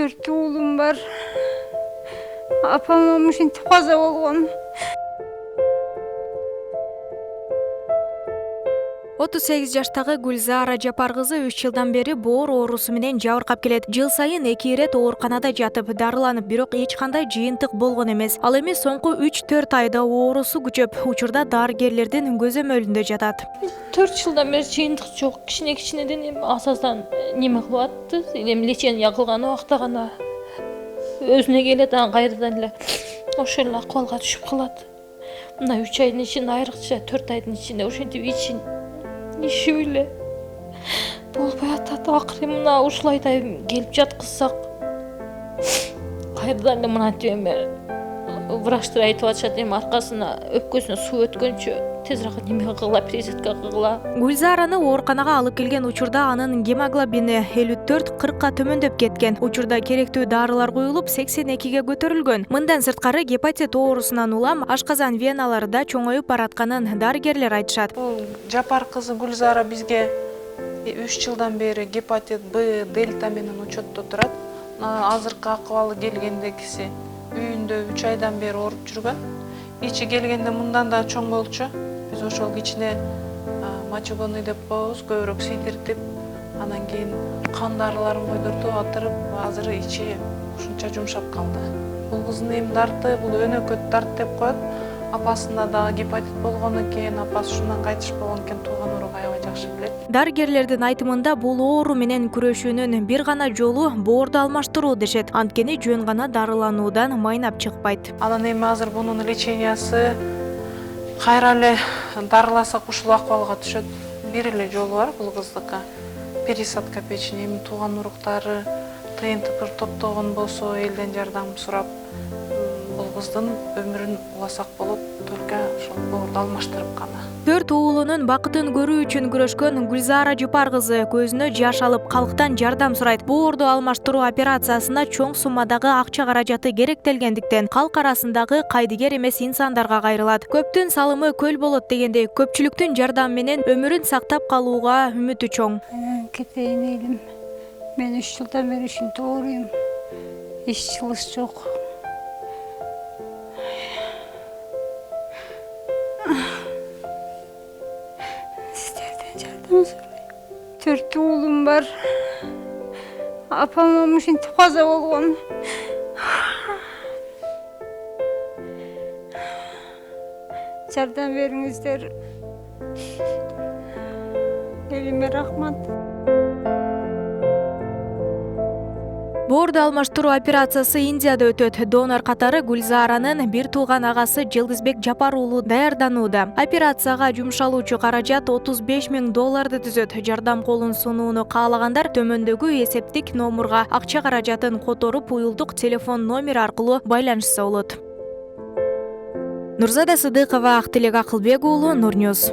4 oğlum var. Apam ушинтип каза болгон. 38 жаштагы Гүлзара Жапар кызы 3 жылдан бери боор оорусу менен жабыркап келет. Жыл сайын 2 ирет ооруканада жатып, дарыланып, бирок эч кандай жыйынтык болгон эмес. Ал эми соңку 3-4 айда оорусу күчөп, учурда дарыгерлердин көзөмөлүндө жатат. 4 жылдан бери жыйынтык жок. Кичинеден эми асаздан неме кылып атты. Эми лечение кылган убакта гана өзүнө келет, анан кайрадан эле ошол эле акыбалга түшүп калат. Мына 3 айдын ичинде, айрыкча 4 айдын ичинде ошентип иши эле болбой атат. Акыры мына ушулайда келип жаткызсак, кайрадан эле мынантип эми врачтар айтып атышат, эми аркасына өпкөсүнө суу өткөнчө тезирээк неме кылгыла, перезатка кылгыла. Гүлзараны ооруканага алып келген учурда анын гемоглобини 54-40ка төмөндөп кеткен. Учурда керектүү дарылар коюлуп 82ге көтөрүлгөн. Мындан сырткары гепатит оорусунан улам ашказан веналары да чоңоюп баратканын дарыгерлер айтышат. Бул Жапар кызы Гүлзара бизге 3 жылдан бери гепатит Б дельта менен учетто турат. Азыркы акыбалы келгендегиси үйүндө 3 айдан бери ооруп жүргөн. Ичи келгенде мындан да чоң болчу. Биз ошол кичине мочегонный деп коебуз, көбүрөөк сейдиртип, анан кийин кан дарыларын койдуртуп атырып, азыр ичи ушунча жумшап калды. Бул кыздын эми дарты, бул өнөкөт дарт деп коет. Апасында дагы гепатит болгон экен, апасы ушундан кайтыш болгон экен, тууган урук аябай жакшы билет. Дарыгерлердин айтымында бул оору менен күрөшүүнүн бир гана жолу боорду алмаштыруу дешет. Анткени жөн гана дарылануудан майнап чыкпайт. Анан эми азыр бунун лечениясы кайра эле дарыласак ушул акыбалга түшөт. Бир эле жолу бар бул кыздыкы. Пересадка печени, эми тууган уруктары ТНТ топтогон болсо, элден жардам сурап, бул кыздын өмүрүн уласак болот, только ошол боорду алмаштырып гана. 4 уулунун бакытын көрүү үчүн күрөшкөн Гүлзара Жапар кызы көзүнө жаш алып, калктан жардам сурайт. Боорду алмаштыруу операциясына чоң суммадагы акча каражаты керектелгендиктен калк арасындагы кайдыгер эмес инсандарга кайрылат. Көптүн салымы көл болот дегендей, көпчүлүктүн жардамы менен өмүрүн сактап калууга үмүтү чоң. Кетейин элим. Мен 3 жылдан бери ушинтип ооруйм. Эч чылыш жок. Сиздерден жардам сурайм. 4 oğlum var. Apam ушинтип каза болгон. Жардам бериңиздер. Элиме рахмат. Боорду алмаштыруу операциясы Индияда өтөт. Донор катары Гүлзаранын бир тууган агасы Жылдызбек Жапар уулу даярданууда. Операцияга жумшалуучу каражат $35,000 түзөт. Жардам колун сунууну каалагандар төмөндөгү эсептик номурга акча каражатын которуп, уюлдук телефон номери аркылуу байланышса болот. Нурзада Сыдыкова, Актилек Акылбек уулу, Нур Ньюс.